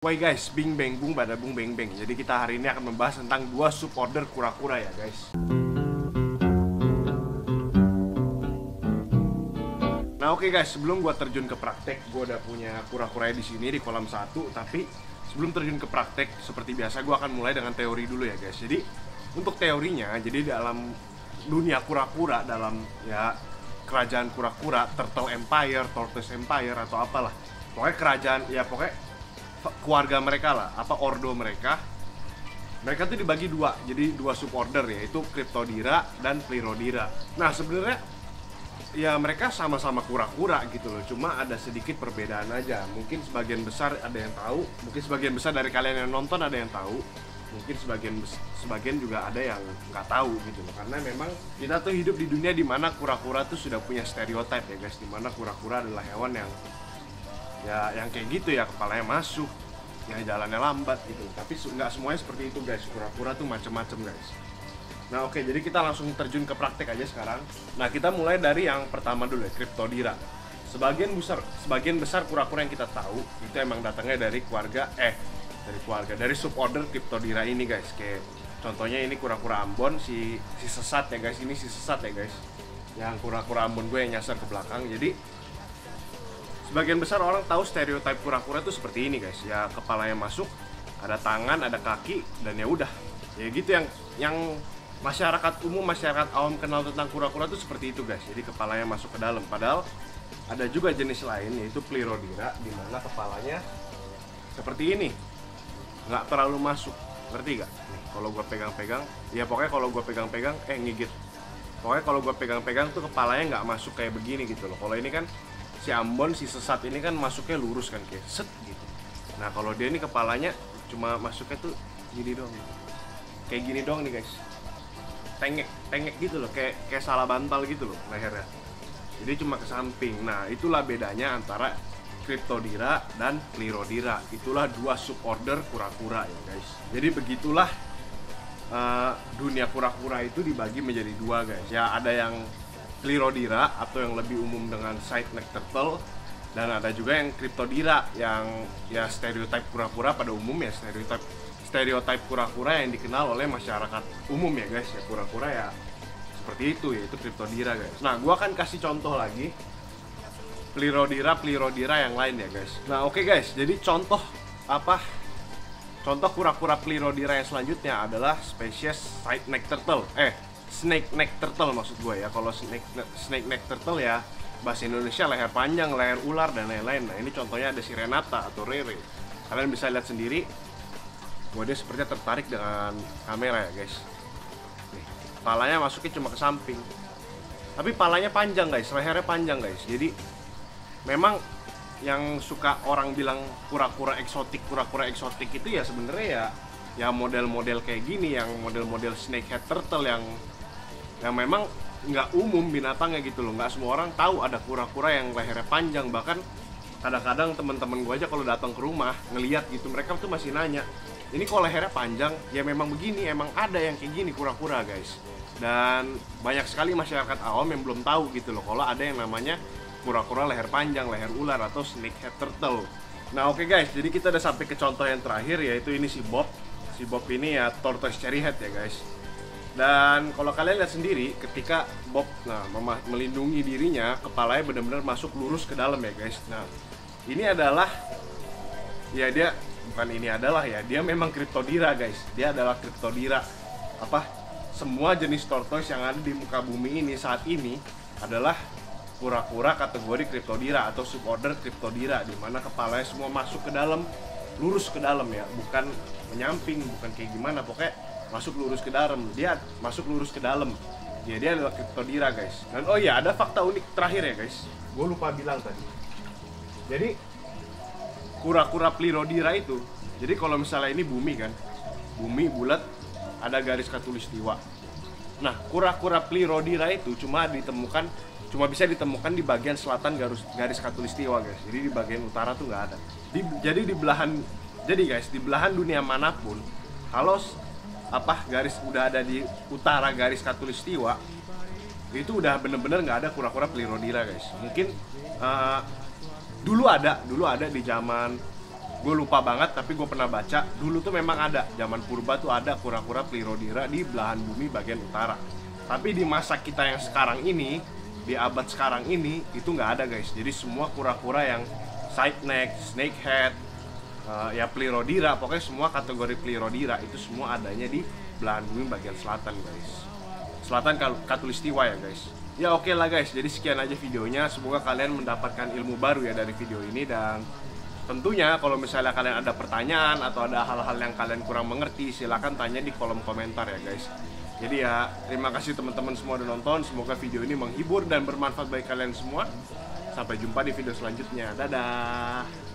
Woi guys, bing beng bung pada bung beng beng. Jadi kita hari ini akan membahas tentang dua suborder kura-kura ya guys. Nah oke guys, sebelum gua terjun ke praktek, gua udah punya kura-kura di sini di kolam 1. Tapi sebelum terjun ke praktek, seperti biasa gua akan mulai dengan teori dulu ya guys. Jadi untuk teorinya, jadi dalam dunia kura-kura, dalam ya kerajaan kura-kura, Turtle Empire, Tortoise Empire atau apalah, pokoknya kerajaan ya pokoknya keluarga mereka lah, apa ordo mereka tuh dibagi dua, jadi dua suborder, yaitu Cryptodira dan Pleurodira. Nah sebenarnya ya mereka sama-sama kura-kura gitu loh, cuma ada sedikit perbedaan aja. Mungkin sebagian besar ada yang tahu, mungkin sebagian besar dari kalian yang nonton ada yang tahu, mungkin sebagian juga ada yang nggak tahu gitu loh. Karena memang kita tuh hidup di dunia dimana kura-kura tuh sudah punya stereotip ya guys, dimana kura-kura adalah hewan yang yang kayak gitu ya, kepalanya masuk, yang jalannya lambat gitu. Tapi nggak semuanya seperti itu guys, kura-kura tuh macem-macem guys. Nah oke, jadi kita langsung terjun ke praktek aja sekarang. Nah kita mulai dari yang pertama dulu ya, Cryptodira. Sebagian besar kura-kura yang kita tahu itu emang datangnya dari dari suborder Cryptodira ini guys. Kayak contohnya ini kura-kura Ambon, si sesat ya guys, ini si sesat ya guys, yang kura-kura Ambon gue yang nyasar ke belakang. Jadi sebagian besar orang tahu stereotip kura-kura itu seperti ini guys. Ya kepalanya masuk, ada tangan, ada kaki, dan ya udah. Ya gitu yang masyarakat umum, masyarakat awam kenal tentang kura-kura itu seperti itu guys. Jadi kepalanya masuk ke dalam. Padahal ada juga jenis lain, yaitu Pleurodira, di mana kepalanya seperti ini, nggak terlalu masuk. Ngerti gak? Nih, kalau gue pegang-pegang, ya pokoknya kalau gue pegang-pegang, ngigit. Pokoknya kalau gue pegang-pegang tuh kepalanya nggak masuk kayak begini gitu loh. Kalau ini kan si Ambon, si sesat ini kan masuknya lurus kan, kayak set gitu. Nah kalau dia ini kepalanya cuma masuknya tuh gini doang, kayak gini doang nih guys, tengek gitu loh, kayak salah bantal gitu loh lehernya. Jadi cuma ke samping. Nah itulah bedanya antara Cryptodira dan Pleurodira. Itulah dua suborder kura-kura ya guys. Jadi begitulah dunia kura-kura itu dibagi menjadi dua guys. Ya ada yang Pleurodira atau yang lebih umum dengan side neck turtle, dan ada juga yang Cryptodira yang ya stereotip kura-kura pada umum ya, stereotip kura-kura yang dikenal oleh masyarakat umum ya guys. Ya kura-kura ya seperti itu, yaitu Cryptodira guys. Nah gua akan kasih contoh lagi Pleurodira yang lain ya guys. Nah oke guys, jadi contoh kura-kura Pleurodira yang selanjutnya adalah spesies side neck turtle, snake neck turtle maksud gue ya. Kalau snake neck turtle ya bahasa Indonesia leher panjang, leher ular, dan lain-lain. Nah ini contohnya ada si Renata atau Rere. Kalian bisa lihat sendiri bahwa dia sepertinya tertarik dengan kamera ya guys. Nih, palanya masuknya cuma ke samping, tapi palanya panjang guys, lehernya panjang guys. Jadi memang yang suka orang bilang kura-kura eksotik itu ya sebenarnya ya model-model kayak gini, yang model-model snakehead turtle yang memang nggak umum binatangnya gitu loh. Nggak semua orang tahu ada kura-kura yang lehernya panjang. Bahkan kadang-kadang teman-teman gue aja kalau datang ke rumah ngeliat gitu, mereka tuh masih nanya, ini kok lehernya panjang? Ya memang begini, emang ada yang kayak gini kura-kura guys. Dan banyak sekali masyarakat awam yang belum tahu gitu loh kalau ada yang namanya kura-kura leher panjang, leher ular, atau snakehead turtle. Nah oke guys, jadi kita udah sampai ke contoh yang terakhir, yaitu ini si Bob. Si Bob ini ya tortoise cherryhead ya guys. Dan kalau kalian lihat sendiri, ketika Bob melindungi dirinya, kepalanya benar-benar masuk lurus ke dalam ya guys. Nah ini adalah ya dia memang Cryptodira guys. Dia adalah Cryptodira. Semua jenis tortoise yang ada di muka bumi ini saat ini adalah kura-kura kategori Cryptodira atau suborder Cryptodira, di mana kepalanya semua masuk ke dalam, lurus ke dalam ya, bukan menyamping, bukan kayak gimana, pokoknya masuk lurus ke dalam. Dia masuk lurus ke dalam. Ya dia adalah Cryptodira guys. Dan oh iya, ada fakta unik terakhir ya guys, gue lupa bilang tadi. Jadi kura-kura Pleurodira itu, jadi kalau misalnya ini bumi kan, bumi bulat, ada garis khatulistiwa. Nah kura-kura Pleurodira itu cuma bisa ditemukan di bagian selatan garis khatulistiwa guys. Jadi di bagian utara tuh nggak ada. Jadi di belahan dunia manapun, kalau garis udah ada di utara garis khatulistiwa, itu udah bener-bener nggak ada kura-kura Pleurodira guys. Mungkin dulu ada di zaman Gue lupa banget, tapi gue pernah baca dulu tuh memang ada, zaman purba tuh ada kura-kura Plirodira di belahan bumi bagian utara. Tapi di masa kita yang sekarang ini, di abad sekarang ini, itu nggak ada guys. Jadi semua kura-kura yang side neck, snakehead, ya Plirodira, pokoknya semua kategori Plirodira itu semua adanya di belahan bumi bagian selatan guys. Selatan Katulistiwa ya guys. Ya oke lah guys, jadi sekian aja videonya. Semoga kalian mendapatkan ilmu baru ya dari video ini. Dan tentunya kalau misalnya kalian ada pertanyaan atau ada hal-hal yang kalian kurang mengerti, silahkan tanya di kolom komentar ya guys. Jadi ya, terima kasih teman-teman semua udah nonton. Semoga video ini menghibur dan bermanfaat bagi kalian semua. Sampai jumpa di video selanjutnya. Dadah.